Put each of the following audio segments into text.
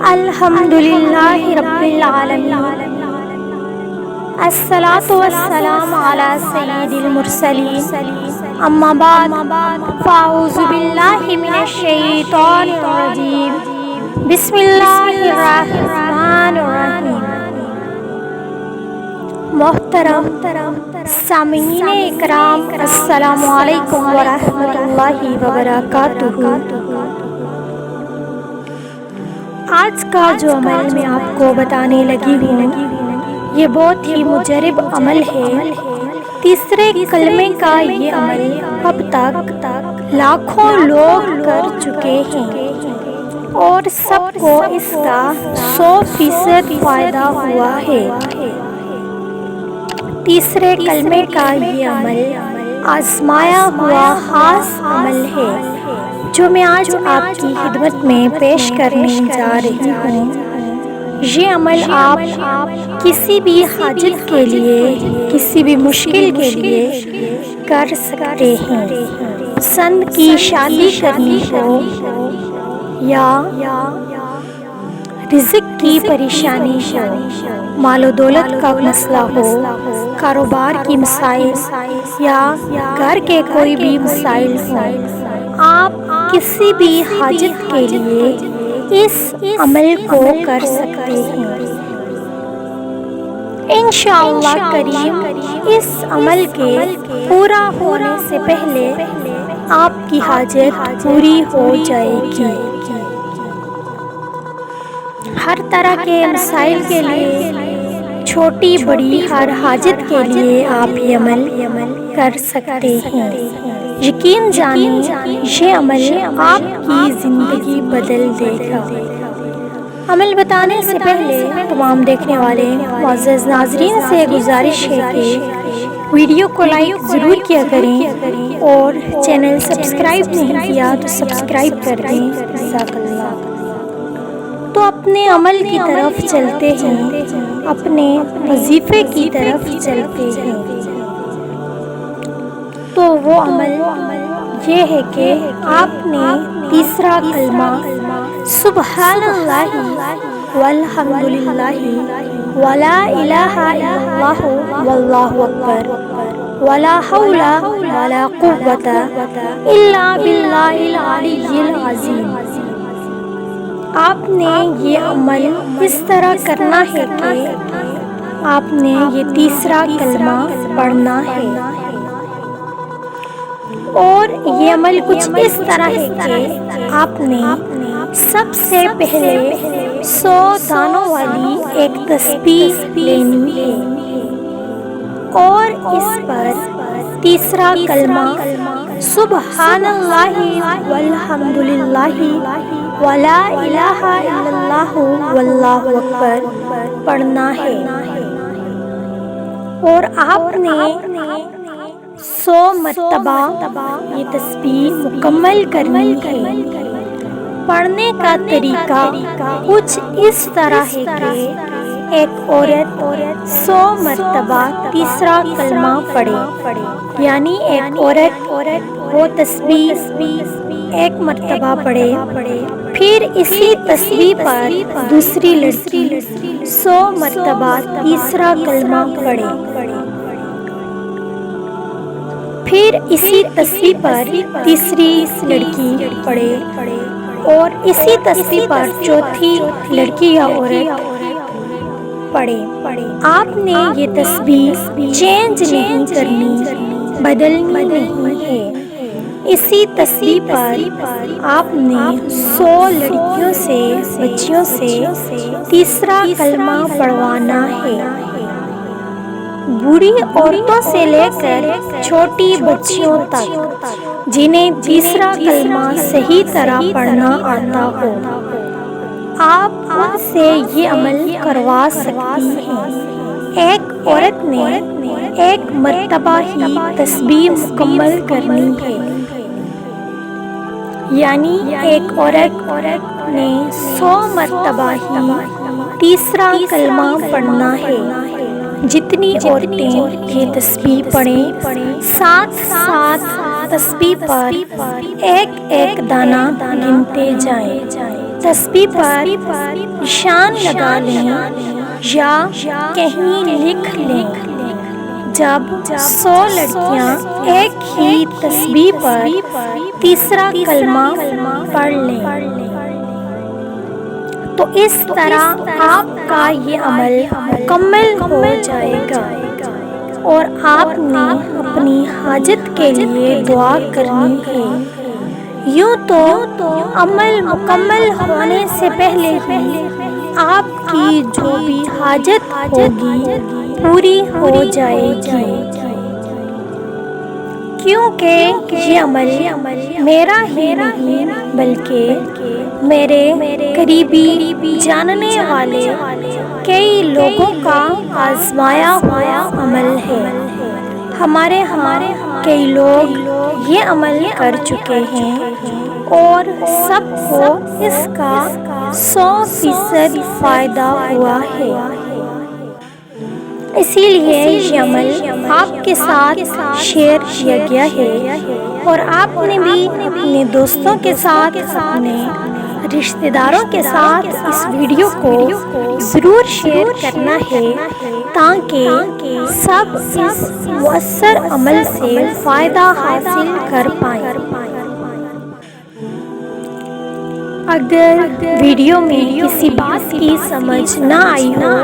الحمدللہ رب العالمین، الصلاۃ والسلام علی سید المرسلین، اما بعد فاعوذ باللہ من الشیطان الرجیم، بسم اللہ الرحمن الرحیم۔ محترم سامعین اکرام، السلام علیکم ورحمۃ اللہ وبرکاتہ۔ آج کا جو عمل میں آپ کو بتانے لگی ہوں یہ بہت ہی مجرب عمل ہے۔ تیسرے کلمے کا یہ عمل اب تک لاکھوں لوگ کر چکے ہیں اور سب کو اس کا 100% فائدہ ہوا ہے۔ تیسرے کلمے کا یہ عمل آزمایا ہوا خاص عمل ہے جو میں آج آپ کی خدمت میں پیش کرنے جا رہی ہوں۔ یہ عمل آپ کسی بھی حاجت کے لیے، کسی بھی مشکل کے لیے کر سکتے ہیں۔ پسند کی شادی کرنی ہو یا رزق کی پریشانی ہو، مال و دولت کا مسئلہ ہو، کاروبار کی مسائل یا گھر کے کوئی بھی مسائل ہوں، آپ کسی بھی حاجت کے لیے اس عمل کو کر سکتے ہیں۔ انشاءاللہ کریم اس عمل کے پورا ہونے سے پہلے آپ کی حاجت پوری ہو جائے گی۔ ہر طرح کے مسائل کے لیے، چھوٹی بڑی ہر حاجت کے لیے آپ یہ عمل کر سکتے ہیں۔ یقین جانیں یہ عمل آپ کی زندگی بدل دے گا۔ عمل بتانے سے پہلے تمام دیکھنے والے معزز ناظرین سے گزارش ہے کہ ویڈیو کو لائک ضرور کیا کریں اور چینل سبسکرائب نہیں کیا تو سبسکرائب کر دیں۔ جزاک اللہ۔ تو اپنے عمل کی طرف چلتے ہیں، اپنے وظیفے کی طرف چلتے ہیں۔ تو وہ عمل یہ ہے کہ آپ نے تیسرا کلمہ سبحان اللہ والحمدللہ ولا الہ الا اللہ واللہ اکبر ولا حول ولا قوۃ الا باللہ العلی العظیم۔ آپ نے یہ عمل اس طرح کرنا ہے کہ آپ نے یہ تیسرا کلمہ پڑھنا ہے اور یہ عمل کچھ اس طرح ہے کہ آپ نے سب سے پہلے 100 دانوں والی ایک تسبیح لینی ہے اور اس پر تیسرا کلمہ سبحان اللہ والحمدللہ ولا الہ الا اللہ واللہ اکبر پڑھنا ہے اور آپ نے 100 مرتبہ یہ تسبیح مکمل کرنی ہے۔ پڑھنے کا طریقہ کچھ اس طرح ہے کہ ایک عورت 100 مرتبہ تیسرا کلمہ پڑھے، یعنی ایک عورت وہ تسبیح ایک مرتبہ پڑھے، پھر اسی تسبیح پر دوسری لڑکی 100 مرتبہ تیسرا کلمہ پڑھے، پھر اسی تسبیح پر تیسری لڑکی پڑھے اور اسی تسبیح پر چوتھی لڑکی یا عورت پڑھے۔ آپ نے یہ تسبیح چینج نہیں کرنی، بدلنی نہیں ہے۔ اسی تسبیح پر آپ نے 100 لڑکیوں سے، بچیوں سے تیسرا کلمہ پڑھوانا ہے۔ بوڑھی عورتوں سے لے کر چھوٹی بچیوں تک جنہیں تیسرا کلمہ صحیح طرح پڑھنا آتا ہو، آپ ان سے یہ عمل کروا سکتی ہیں۔ ایک عورت نے ایک مرتبہ ہی تسبیح مکمل کرنی ہے، یعنی ایک عورت نے 100 مرتبہ ہی تیسرا کلمہ پڑھنا ہے۔ جتنی عورتیں یہ تسبیح پڑھیں، ساتھ ساتھ تسبیح پر ایک ایک دانہ گنتے جائیں۔ تسبیح پر نشان لگا لیں یا کہیں لکھ لیں۔ جب 100 لڑکیاں ایک ہی تسبیح پر تیسرا کلمہ پڑھ لیں تو اس طرح آپ کا یہ عمل مکمل ہو جائے گا اور آپ نے اپنی حاجت کے لیے دعا کرنی ہے۔ یوں تو عمل مکمل ہونے سے پہلے ہی آپ کی جو بھی حاجت ہوگی پوری ہو جائے گی، کیونکہ یہ عمل میرا ہی نہیں بلکہ میرے قریبی جاننے والے کئی لوگوں کا آزمایا ہوا عمل ہے۔ ہمارے کئی لوگ یہ عمل کر چکے ہیں اور سب کو اس کا 100% فائدہ ہوا ہے۔ اسی لیے یہ عمل آپ کے ساتھ شیئر کیا گیا ہے اور آپ نے بھی اپنے دوستوں کے ساتھ، اپنے رشتہ داروں کے ساتھ اس ویڈیو کو ضرور شیئر کرنا ہے تاکہ سب اس مؤثر عمل سے فائدہ حاصل کر پائیں۔ اگر ویڈیو میں کسی بات کی سمجھ نہ آئی ہو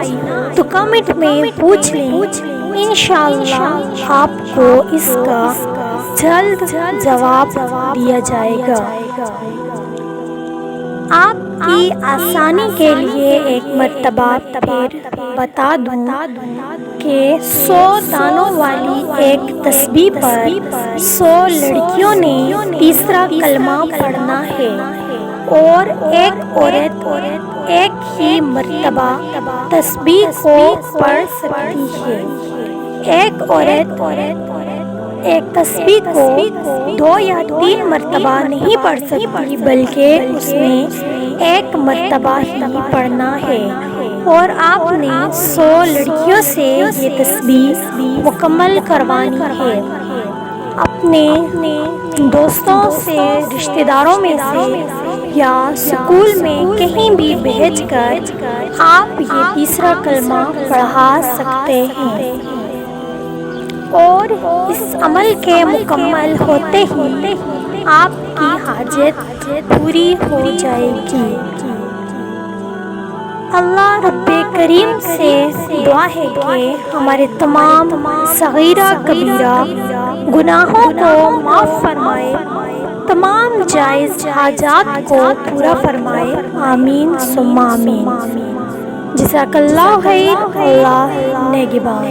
تو کمنٹ میں پوچھ لیں، انشاءاللہ آپ کو اس کا جلد جواب دیا جائے گا۔ آپ کی آسانی کے لیے ایک مرتبہ پھر بتا دوں کہ 100 دانوں والی ایک تسبیح پر 100 لڑکیوں نے تیسرا کلمہ پڑھنا ہے اور ایک عورت ایک ہی مرتبہ تسبیح کو پڑھ سکتی ہے۔ ایک عورت ایک تسبیح کو 2 یا 3 مرتبہ نہیں پڑھ سکتی بلکہ اس میں ایک مرتبہ ہی پڑھنا ہے، اور آپ نے 100 لڑکیوں سے یہ تسبیح مکمل کروانی ہے۔ اپنے دوستوں سے، رشتہ داروں میں سے یا اسکول میں کہیں بھی بھیج کر آپ یہ تیسرا کلمہ پڑھا سکتے ہیں، اور اس عمل کے مکمل ہوتے ہی آپ کی حاجت پوری ہو جائے گی۔ اللہ رب کریم سے دعا ہے کہ ہمارے تمام صغیرہ کبیرہ گناہوں کو معاف فرمائے، تمام جائز حاجات کو پورا فرمائے، آمین ثم آمین۔ جزاک اللہ خیر، اللہ نگہبان۔